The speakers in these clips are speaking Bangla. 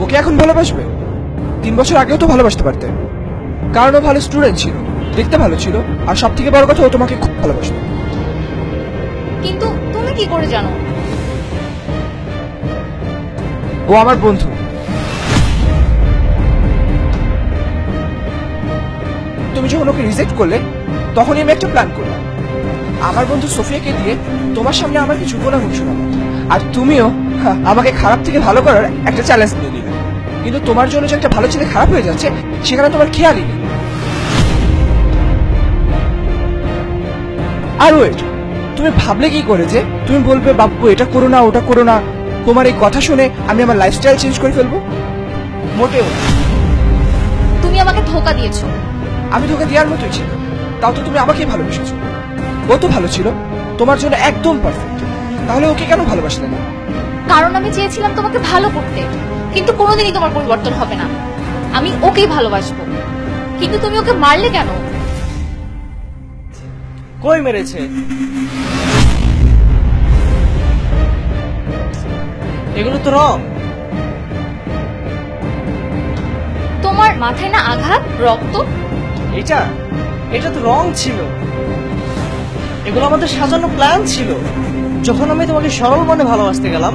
ওকে এখন ভালোবাসবে? 3 বছর আগেও তো ভালোবাসতে পারতে, কারণ ও ভালো স্টুডেন্ট ছিল, দেখতে ভালো ছিল, আর সব থেকে বড় কথা ও তোমাকে খুব ভালোবাসতো। কিন্তু তুমি কি করে জানো? ও আমার বন্ধু। তুমি যখন ওকে রিজেক্ট করলে তখনই আমি একটা প্ল্যান করলাম। আমার বন্ধু সোফিয়াকে দিয়ে তোমার সামনে আমার কিছু গুনাহ শোনাবো, আর তুমিও আমাকে খারাপ থেকে ভালো করার একটা চ্যালেঞ্জ নিয়ে নিলে। কিন্তু তোমার জন্য যে একটা ভালো ছেলে খারাপ হয়ে যাচ্ছে সেখানে তোমার খেয়ালই নেই। আর ওয়েট, তুমি ভাবলে কি করে যে তুমি বলবে বাপ্পু এটা করো না ওটা করো না, তোমার এই কথা শুনে আমি আমার লাইফস্টাইল চেঞ্জ করে ফেলবো? মোটেও না। তুমি আমাকে ধোঁকা দিয়েছো। আমি তোকে দেওয়ার মতোই ছিল, তাও তো তুমি আমাকেই ভালোবেসেছো। ও তো ভালো ছিল, তোমার জন্য একদম পারফেক্ট, তাহলে ওকে কেন ভালোবাসলে না? কারণ আমি চেয়েছিলাম তোমাকে ভালো করতে, কিন্তু কোনোদিনই তোমার পরিবর্তন হবে না। আমি ওকেই ভালোবাসবো। কিন্তু তুমি ওকে মারলে কেন? কই মেরেছে? এগুলো তো রং। তোমার মাথায় না আঘাত, রক্ত? এটা এটা তো রং ছিল। এগুলো আমাদের সাজানো প্ল্যান ছিল। যখন আমি তোমাকে সরল মনে ভালোবাসতে গেলাম,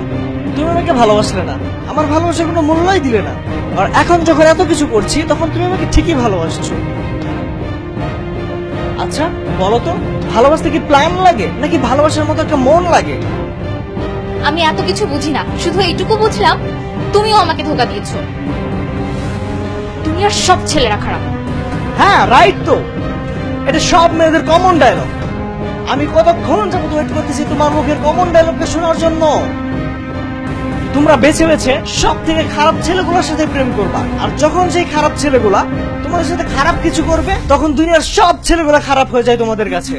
তুমি আমাকে ভালোবাসলে না, আমার ভালোবাসার কোনো মূল্যই দিলে না। আর এখন যখন এত কিছু করছি তখন তুমি আমাকে ঠিকই ভালোবাসছো। আচ্ছা বলো তো, ভালোবাসতে কি প্ল্যান লাগে নাকি ভালোবাসার মতো একটা মন লাগে? আমি এত কিছু বুঝি না, শুধু এইটুকু বুঝলাম তুমিও আমাকে ধোঁকা দিয়েছো। দুনিয়ার সব ছেলেরা খারাপ। হ্যাঁ রাইট তো, এটা সব মেয়েদের কমন ডায়লগ। আমি কতক্ষণ যাবত ওয়েট করতেছি তোমার মুখের কমন ডায়লগটা শোনার জন্য। তোমরা বেছে বেছে সব থেকে খারাপ ছেলেগুলোর সাথে প্রেম করবা, আর যখন সেই খারাপ ছেলেগুলা তোমাদের সাথে খারাপ কিছু করবে তখন দুনিয়ার সব ছেলেগুলা খারাপ হয়ে যায় তোমাদের কাছে।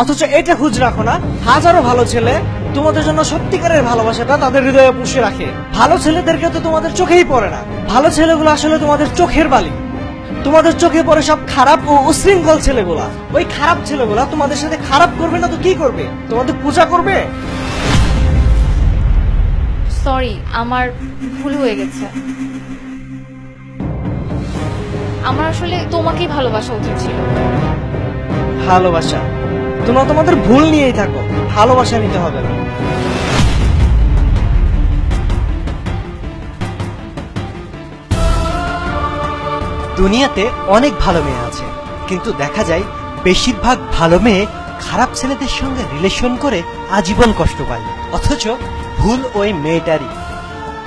অথচ এটা খুঁজ রাখো না, হাজারো ভালো ছেলে তোমাদের জন্য সত্যিকারের ভালোবাসাটা তাদের হৃদয়ে পুষে রাখে। ভালো ছেলেদেরকে তো তোমাদের চোখেই পড়ে না। ভালো ছেলেগুলো আসলে তোমাদের চোখের বালি। তোমাদের চোখে পড়ে সব খারাপ ও উশৃঙ্খল ছেলেগুলা। ওই খারাপ ছেলেগুলা তোমাদের সাথে খারাপ করবে না তো কি করবে? তোমাদের পূজা করবে। সরি, আমার ভুল হয়ে গেছে। আমার আসলে তোমাকেই ভালোবাসা উচিত ছিল। ভালোবাসা? তোমরা তোমাদের ভুল নিয়েই থাকো, ভালোবাসা নিতে হবে না। দুনিয়াতে অনেক ভালো মেয়ে আছে, কিন্তু দেখা যায় বেশিরভাগ ভালো মেয়ে খারাপ ছেলেদের সঙ্গে রিলেশন করে আজীবন কষ্ট পায়। অথচ ভুল ওই মেয়েটারই।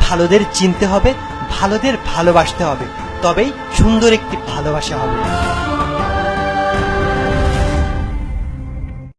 ভালোদের চিনতে হবে, ভালোদের ভালোবাসতে হবে, তবেই সুন্দর একটি ভালোবাসা হবে।